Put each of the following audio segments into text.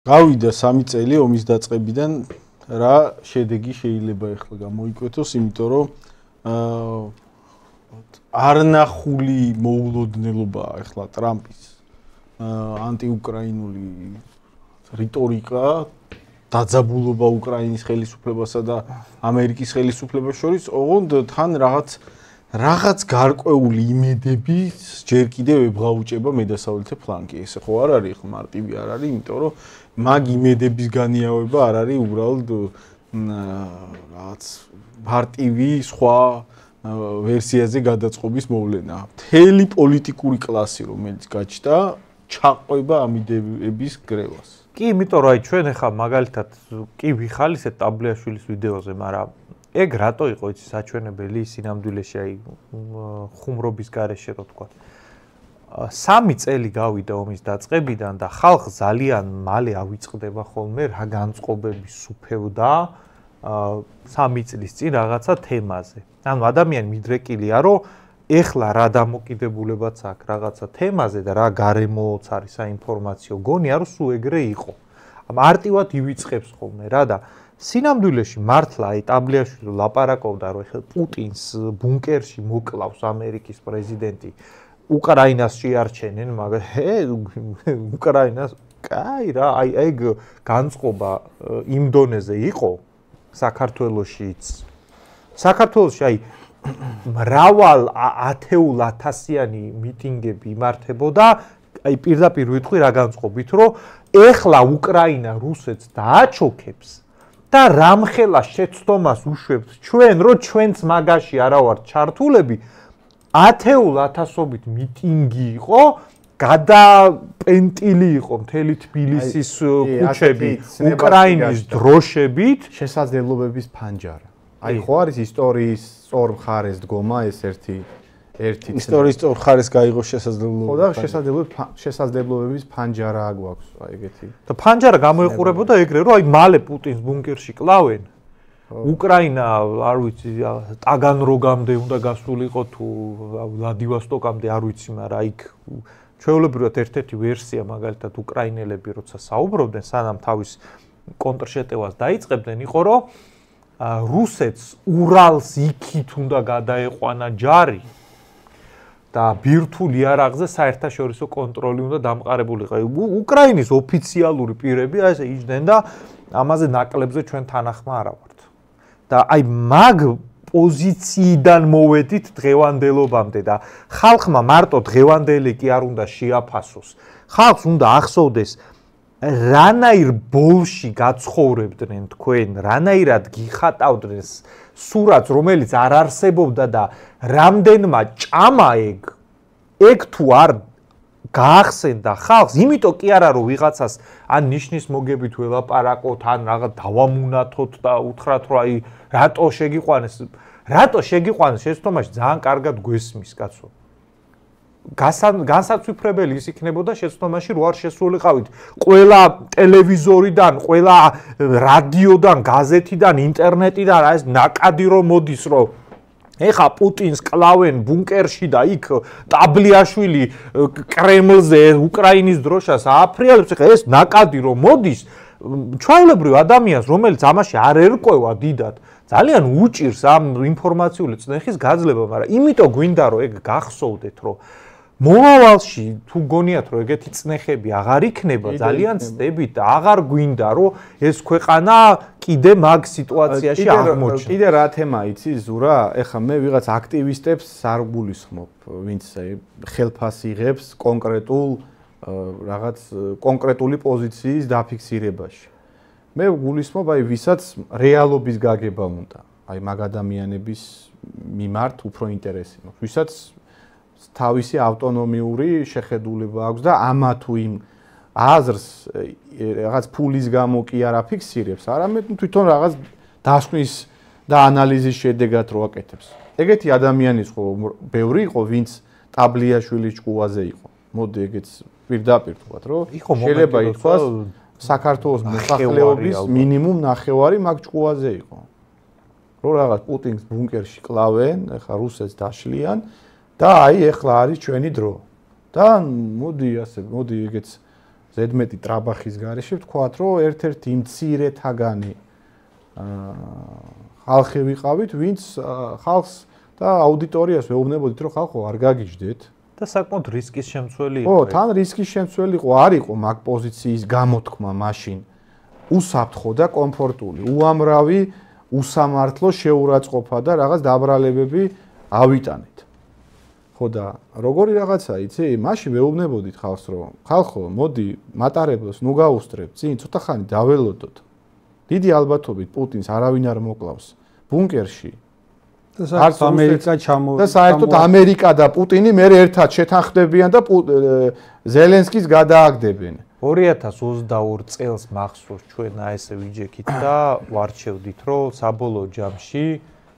გავიდა 3 წელი ომის დაწყებიდან რა შედეგი შეიძლება ახლა გამოიკვეთოს, იმიტომ რომ არნახული მოულოდნელობაა ახლა ტრამპის ანტიუკრაინული რიტორიკა, დაძაბულობა უკრაინის ხელისუფლებასა და ამერიკის ხელისუფლებას შორის, ოღონდ თან რაღაც გარკვეული იმედები ჯერ კიდევ ებღაუჭება მედასავლეთე ფლანგი. ესე ხო არ არის, ხო მარტივი არ არის, იმიტომ რომ მაგ იმედების განიავება არ არის უბრალოდ რაღაც მარტივი სხვა ვერსიაზე გადაწყობის მოვლენა. მთელი პოლიტიკური კლასი, რომელიც გაჩნდა, ჩაყვება ამ იდეების გრევას. კი, იმიტომ რომ აი ჩვენ ახლა მაგალითად კი ვიხალისეთ ტაბლიაშვილის ვიდეოზე, მაგრამ ეგ რატო იყო იცი საჩვენებელი სინამდვილეში აი ხუმრობის გარეშე რო თქვა. 3 წელი გავიდა ომის დაწყებიდან და ხალხ ძალიან მალე ავიწყდება ხოლმე რა განწყობები სუფევდა 3 წლის წინ რაღაცა თემაზე. ანუ ადამიანი მიდრეკილია, რომ ეხლა რა დამოკიდებულებაც აქვს რაღაცა თემაზე და რა გარემოც არის საინფორმაციო გონია, რომ სულ ეგრე იყო. მარტივად ივიწყებს ხოლმე რა და სინამდვილეში მართლა აი ტაბლიაშვილი ლაპარაკობდა, რომ ეხლა პუტინს ბუნკერში მოკლავს ამერიკის პრეზიდენტი. უკრაინას შეარჩენენ, მაგრამ უკრაინას კაი რა, აი ეგ განწყობა იმ დონეზე იყო საქართველოშიც. საქართველოში აი მრავალ 10,000-იანი მიტინგები იმართებოდა, აი პირდაპირ ვიტყვი რა განწყობით, რომ ეხლა უკრაინა რუსეთს დააჩოქებს და რამხელა შეცდომას უშვებთ ჩვენ, რომ ჩვენც მაგაში არა ვართ ჩართულები, 10,000-ობით მიტინგი იყო, გადაპენტილი იყო მთელი თბილისის ქუჩები უკრაინის დროშებით, შესაძლებლობების ფანჯარა. აი ხო არის ისტორიის სწორ მხარეს დგომა ეს ერთი ისტორიის სწორ მხარეს გაიღო შესაძლებლობა. ხო და შესაძლებლობების ფანჯარა გვაქვს აი ეგეთი. და ფანჯარა გამოიყურებოდა ეგრე, რომ აი მალე პუტინს ბუნკერში კლავენ. უკრაინა, არ ვიცი, ტაგანროგამდე უნდა გასულიყო თუ ვლადივოსტოკამდე, არ ვიცი, მაგრამ იქ ჩვეულებრივად ერთ-ერთი ვერსია მაგალითად უკრაინელები როცა საუბრობდნენ, სანამ თავის კონტრშეტევას დაიწყებდნენ, იყო რომ რუსეთს ურალს იქით უნდა გადაეყვანა ჯარი და ბირთვულ იარაღზე საერთაშორისო კონტროლი უნდა დამყარებულიყო. უკრაინის ოფიციალური პირები ასე იჯდნენ და ამაზე ნაკლებზე ჩვენ თანახმა არა ვართ. და აი მაგ პოზიციიდან მოვედით დღევანდელობამდე და ხალხმა მარტო დღევანდელი კი არ უნდა შეაფასოს. ხალხს უნდა ახსოვდეს რანაირ ბოლში გაცხოვრებდნენ თქვენ, რანაირად გიხატავდნენ სურათს, რომელიც არ არსებობდა და რამდენმა ჭამა ეგ თუ არ გაახსენდა ხალხს, იმიტომ კი არა რომ ვიღაცას ან ნიშნის მოგებით ველაპარაკოთ, ან რაღაც დავამუნათოთ და უთხრათ რომ აი რატო შეგიყვანეს შეცდომაში ძალიან კარგად გვესმის კაცო. განსაცვიფრებელი ის იქნებოდა შეცდომაში რო არ შესულიყავით ყველა ტელევიზორიდან, ყველა რადიოდან, გაზეთიდან, ინტერნეტიდან ეს ნაკადი რომ მოდის რომ ეხა პუტინს კლავენ ბუნკერში და იქ ტაბლიაშვილი კრემლზე უკრაინის დროშას ააფრიალებს, ეხა ეს ნაკადი რომ მოდის ჩვეულებრივ ადამიანს, რომელიც ამაში არ ერკვევა დიდად, ძალიან უჭირს ამ ინფორმაციული წნეხის გაძლება, მაგრამ იმიტომ გვინდა რომ ეგ გახსოვდეთ, რომ მომავალში თუ გონიათ რომ ეგეთი წნეხები აღარ იქნება, ძალიან ცდებით და აღარ გვინდა რომ ეს ქვეყანა კიდე მაგ სიტუაციაში აღმოჩნდეს. კიდე რა თემა იცი ზურა? ეხლა მე ვიღაც აქტივისტებს არ გულისხმობ, ვინც ხელფას იღებს კონკრეტული პოზიციის დაფიქსირებაში. მე გულისხმობ აი ვისაც რეალობის გაგება უნდა, აი მაგ ადამიანების მიმართ უფრო ინტერესი მაქვს, ვისაც თავისი ავტონომიური შეხედულება აქვს და ამა თუ იმ აზრს რაღაც ფულის გამო კი არ აფიქსირებს, არამედ თვითონ რაღაც დასკვნის და ანალიზის შედეგად რო აკეთებს. ეგეთი ადამიანის ხო ბევრი იყო, ვინც ტაბლიაშვილის ჭკუაზე იყო. მოდი ეგეც პირდაპირ თქვათ, რომ შეიძლება ითქვას საქართველოს მოსახლეობის მინიმუმ ნახევარი მაგ ჭკუაზე იყო. რო რაღაც პუტინს ბუნკერში კლავენ, ეხლა რუსეთს დაშლიან და აი ეხლა არის ჩვენი დრო. და მოდი ეგეც ზედმეტი ტრაბახის გარეშე ვთქვათ, რომ ერთ-ერთი მცირეთაგანი ხალხი ვიყავით, ვინც ხალხს და აუდიტორიას ვეუბნებოდით, რომ ხალხო არ გაგიჟდეთ. და საკმაოდ რისკის შემცველი იყო. ხო, თან რისკის შემცველი იყო, არ იყო მაგ პოზიციის გამოთქმა მაშინ. უსაფრთხო და კომფორტული, უამრავი უსამართლო შეურაცხყოფა და რაღაც დაბრალებები ავიტანეთ. ხო და როგორი რაღაცა იცი? მაშინ ვეუბნებოდით ხალხს, რომ ხალხო, მოდი მატარებლებს ნუ გაუსწრებ, წინ ცოტა ხანი დაველოდოთ. დიდი ალბათობით პუტინს არავინ არ მოკლავს ბუნკერში. და საერთოდ ამერიკა და საერთოდ ამერიკა და პუტინი მე ერთად შეთანხმდებიან და ზელენსკის გადააგდებენ. 2022 წელს მახსოვს ჩვენ ესე ვიჯექით და ვარჩევდით, რომ საბოლოო ჯამში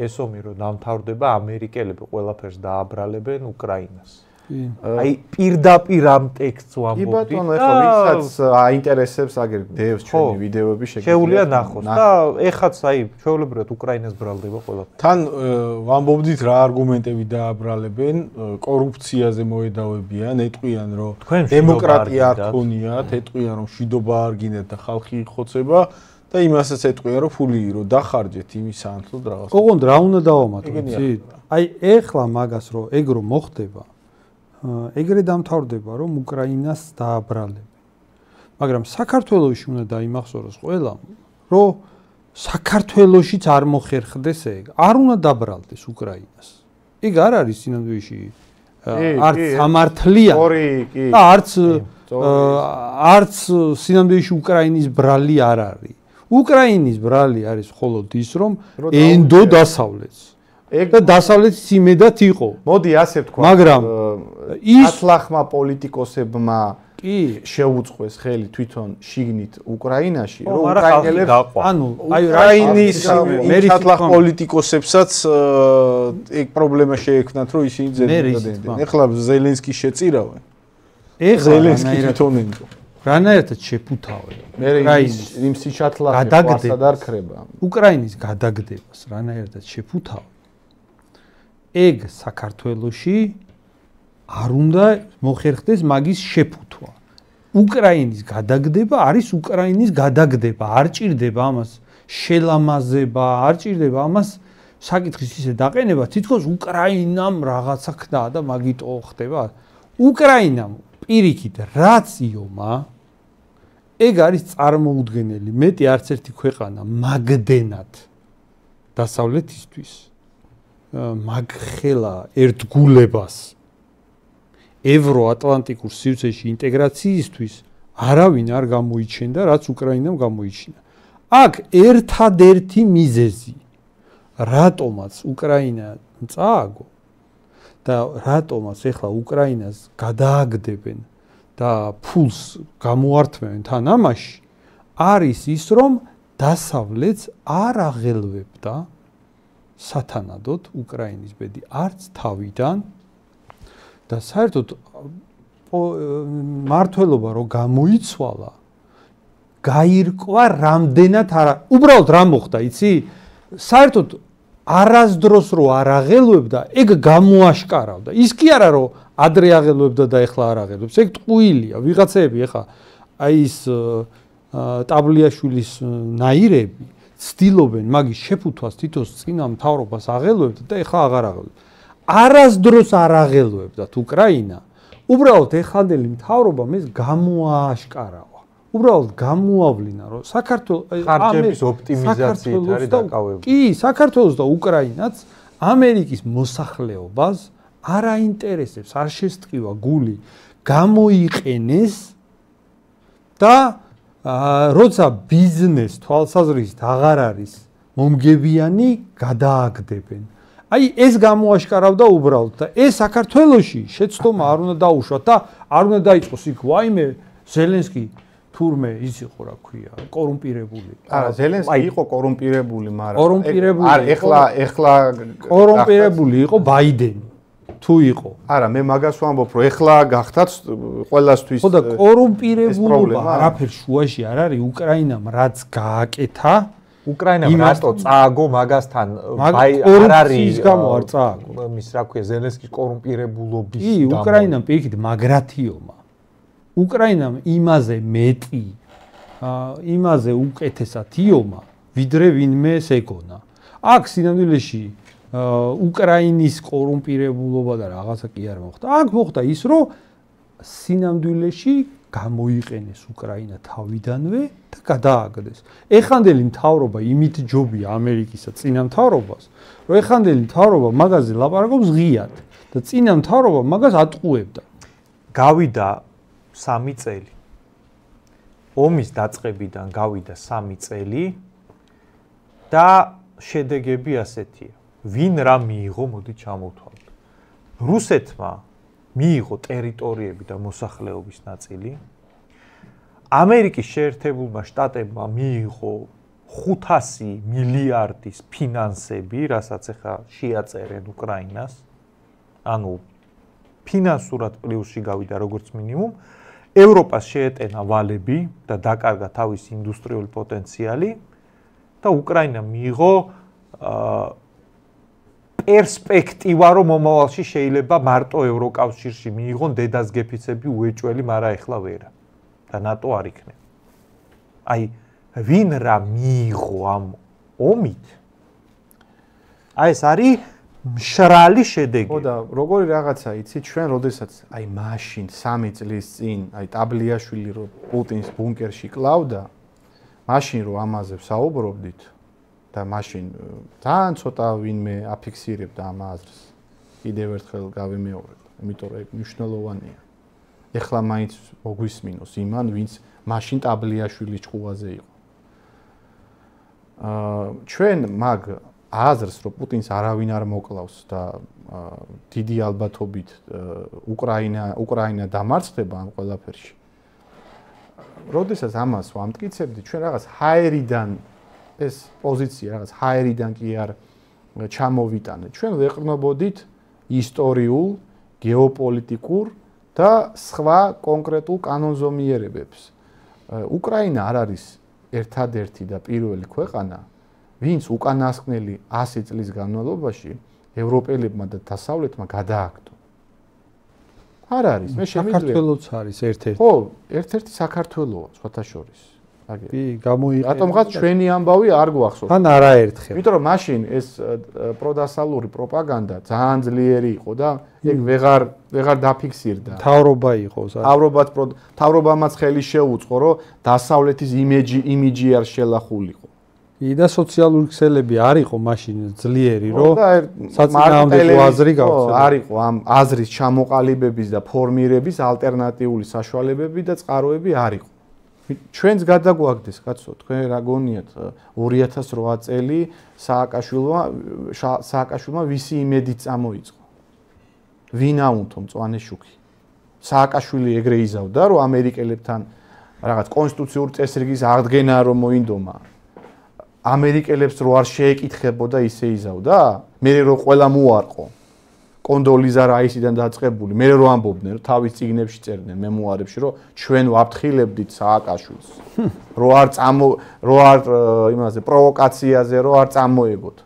ეს ომი რომ დამთავრდება, ამერიკელები ყველაფერს დააბრალებენ უკრაინას. აი პირდაპირ ამ ტექსტს ვამბობდით. კი ბატონო, ეხლა ვისაც აინტერესებს აგერ დევს ჩვენი ვიდეოები შეუძლია ნახოს და ეხაც აი ჩვეულებრივად უკრაინას ბრალდება ყველაფერი. თან ვამბობდით რა არგუმენტები დააბრალებენ, კორუფციაზე მოედავებიან, ეტყვიან რომ დემოკრატია არ ქონიათ, ეტყვიან რომ მშვიდობა არ გინდათ და ხალხი იხოცება და იმასაც ეტყვიან რომ ფული რომ დახარჯეთ იმის ანთლოდ რაღაც. ოღონდ რა უნდა დავამატოთ, იცი? აი ეხლა მაგას რომ ეგ რომ მოხდება ეგრე დამთავრდება რომ უკრაინას დააბრალებენ. მაგრამ საქართველოში უნდა დაიმახსოვროს ყველამ, რომ საქართველოშიც არ მოხერხდეს ეგ. არ უნდა დაბრალდეს უკრაინას. ეგ არ არის სინამდვილეში არც სამართლიანი და არც სინამდვილეში უკრაინის ბრალი არ არის. უკრაინის ბრალი არის მხოლოდ ის, რომ ენდო დასავლეთს და დასავლეთის იმედად იყო. მოდი ასე ვთქვა. მაგრამ ის ათლახმა პოლიტიკოსებმა კი შეუწყეს ხელი თვითონ შიგნით უკრაინაში, რომ უკრაინელებს ანუ აი უკრაინის ათლახ პოლიტიკოსებსაც ეგ პრობლემა შეექმნათ, რომ ისინი ძებდნენ. ეხლა ზელენსკის შეწირავენ. ეხლა ზელენსკი თვითონ ენდო. რანაირად შეფუთავენ. იმ სიჩათლახებს არ ქრება. უკრაინის გადაგდებას რანაირად შეფუთავენ. ეგ საქართველოში არ უნდა მოხერხდეს მაგის შეფუთვა. უკრაინის გადაგდება არის უკრაინის გადაგდება, არ ჭირდება ამას შელამაზება, არ ჭირდება ამას საკითხის ისე დაყენება, თითქოს უკრაინამ რაღაცა ქნა და მაგიტო ხდება. უკრაინამ პირიქით რაც იომა ეგ არის წარმოუდგენელი, მეტი არც ერთი ქვეყანა მაგდენად დასავლეთისთვის მაგხელა ერთგულებას ევროატლანტიკურ სივრცეში ინტეგრაციისთვის არავინ არ გამოიჩენდა, რაც უკრაინამ გამოიჩინა. აქ ერთადერთი მიზეზი, რატომაც უკრაინა წააგო და რატომაც ეხლა უკრაინას გადააგდებენ და ფულს გამოართმევენ თან ამაში, არის ის, რომ დასავლეთს არ აღელვებდა სათანადოდ უკრაინის ბედი არც თავიდან და საერთოდ მართლობა რომ გამოიცვალა, გაირკვა რამდენად არა, უბრალოდ რა მოხდა, იცი? საერთოდ არასდროს რო არ აღელვებდა, ეგ გამოაშკარავდა. ის კი არა რომ ადრე აღელვებდა და ეხლა არ აღელვებს, ეგ ტყუილია. ვიღაცები ეხლა აი ის ტაბლიაშვილის ნაირები ცდილობენ მაგის შეფუთვას თითოს წინა მთავრობას აღელვებდა და ეხლა აღარ აღელვებდა. არასდროს არ აღელვებდათ უკრაინა. უბრალოდ ეხანდელი მთავრობამ ეს გამოააშკარავა. უბრალოდ გამოავლინა, რომ საქართველოს ხარჯების ოპტიმიზაციით არის დაკავებული. კი, საქართველოს და უკრაინაც ამერიკის მოსახლეობას არ აინტერესებს, არ შესტყივა გული, გამოიყენეს და როცა ბიზნეს თვალსაზრისით აღარ არის მომგებიანი, გადააგდებენ. აი ეს გამოაშკარავდა უბრალოდ და ეს საქართველოში შეცდომა არ უნდა დაუშვათ და არ უნდა დაიწყოს იქ ვაიმე ზელენსკი თურმე ის იყო რა ქვია კორუმპირებული. არა, ზელენსკი იყო კორუმპირებული, მაგრამ კორუმპირებული არ ეხლა კორუმპირებული იყო ბაიდენი. თუ იყო. არა, მე მაგას ვამბობ, რომ ეხლა გახდათ ყველასთვის. ხო და კორუმპირებულობა არაფერ შუაში არ არის უკრაინამ რაც გააკეთა უკრაინამ რატო წააგო მაგასთან არ არის გამო არ წააგო მის რა ქვია ზელენსკის კორუმპირებულობის კი უკრაინამ პირიქით მაგრათიომა უკრაინამ იმაზე მეტი იმაზე უკეთესად იომა, ვიდრე ვინმე ეგონა. აქ სინამდვილეში უკრაინის კორუმპირებულობა და რაღაცა კი არ მოხდა. აქ მოხდა ის, რომ სინამდვილეში გამოიყენეს უკრაინა თავიდანვე და გადააგდეს. ეხანდელი მთავრობა იმით ჯობია ამერიკისა წინა მთავრობას, რომ ეხანდელი მთავრობა მაგაზე ლაპარაკობს ღიად და წინა მთავრობა მაგას ატყუებდა. გავიდა 3 წელი. ომის დაწყებიდან გავიდა 3 წელი და შედეგები ასეთია. ვინ რა მიიღო, მოდი ჩამოვთვალოთ. რუსეთმა მიიღო ტერიტორიები და მოსახლეობის ნაწილი. ამერიკის შეერთებულმა შტატებმა მიიღო 500 მილიარდის ფინანსები, რასაც ახლა შეაწერენ უკრაინას. ანუ ფინანსურად პლუსში გავიდა როგორც მინიმუმ. ევროპას შეეტენა ვალები და დაკარგა თავის ინდუსტრიული პოტენციალი და უკრაინა მიიღო პერსპექტივა, რომ მომავალში შეიძლება მარტო ევროკავშირში მიიღონ დედასგეფიცები უეჭველი, მაგრამ ეხლა ვერა და ნატო არ იქნება. აი, ვინ რა მიიღო ამ ომით? აი ეს არის მშრალი შედეგი. ხო და როგორი რაღაცა იცი, ჩვენ როდესაც აი მაშინ 3 წლის წინ აი ტაბლიაშვილი რო პუტინს ბუნკერში კლავდა, მაშინ რო ამაზე ვსაუბრობდით და მაშინ ძალიან ცოტა ვინმე აფიქსირებდა ამ აზრს. კიდევ ერთხელ გავიმეორებ, იმიტომ რომ მნიშვნელოვანია. ეხლა მაინც მოგვისმინოს იმან, ვინც მაშინ ტაბლიაშვილის ჭკუაზე იყო. ჩვენ მაგ აზრს, რომ პუტინს არავინ არ მოკლავს და დიდი ალბათობით უკრაინა დამარცხდება ამ ყველაფერში. როდესაც ამას ვამტკიცებდი, ჩვენ რაღაც ჰაერიდან ეს პოზიცია რაღაც ჰაერიდან კი არ ჩამოვიტანეთ. ჩვენ ვეყრნობოდით ისტორიულ, გეოპოლიტიკურ და სხვა კონკრეტულ კანონზომიერებებს. უკრაინა არ არის ერთადერთი და პირველი ქვეყანა, ვინც უკანასკნელი 100 წლის განმავლობაში ევროპელებმა და დასავლეთმა გადააგდო. არ არის, მე შემიძლია. საქართველოც არის ერთ-ერთი. ხო, ერთ-ერთი საქართველოა, სხვათა შორის. კი, გამოიყენა. რატომღაც ჩვენი ამბავი არ გვახსოვს. ან არაერთხელ. იმიტომ რომ მაშინ ეს პროდასალური პროპაგანდა ძალიან ძლიერი იყო და ეგ ვეღარ დაფიქსირდა. თავრობა იყო. თავრობამაც ხელი შეუწყო, რომ დასავლეთის იმიჯი არ შელახულიყო. კი და სოციალური ქსელები არ იყო მაშინ ძლიერი, რომ საწინააღმდეგო აზრი გავრცელდა. არ იყო ამ აზრის ჩამოყალიბების და ფორმირების ალტერნატიული საშუალებები და წყაროები არ იყო. ჩვენს გადაგვაგდეს, კაცო, თქვენ რა გონიათ 2008 წელი სააკაშვილმა ვისი იმედით წამოიწყო? ვინაუნთო მწვანე შუქი. სააკაშვილი ეგრე იზავდა, რომ ამერიკელებთან რაღაც კონსტიტუციური წესრიგის აღდგენა რომ მოინდომა. ამერიკელებს რო არ შეეკითხებოდა ისე იზავდა? მე რო ყველა მოარყო. კონდოლიზა რაისიდან დაწყებული, მე რო ამბობდნენ, რომ თავის წიგნებში წერდნენ მემუარებში, რომ ჩვენ ვაფრთხილებდით სააკაშვილს, რო არ იმაზე პროვოკაციაზე რო არ წამოეგოთ.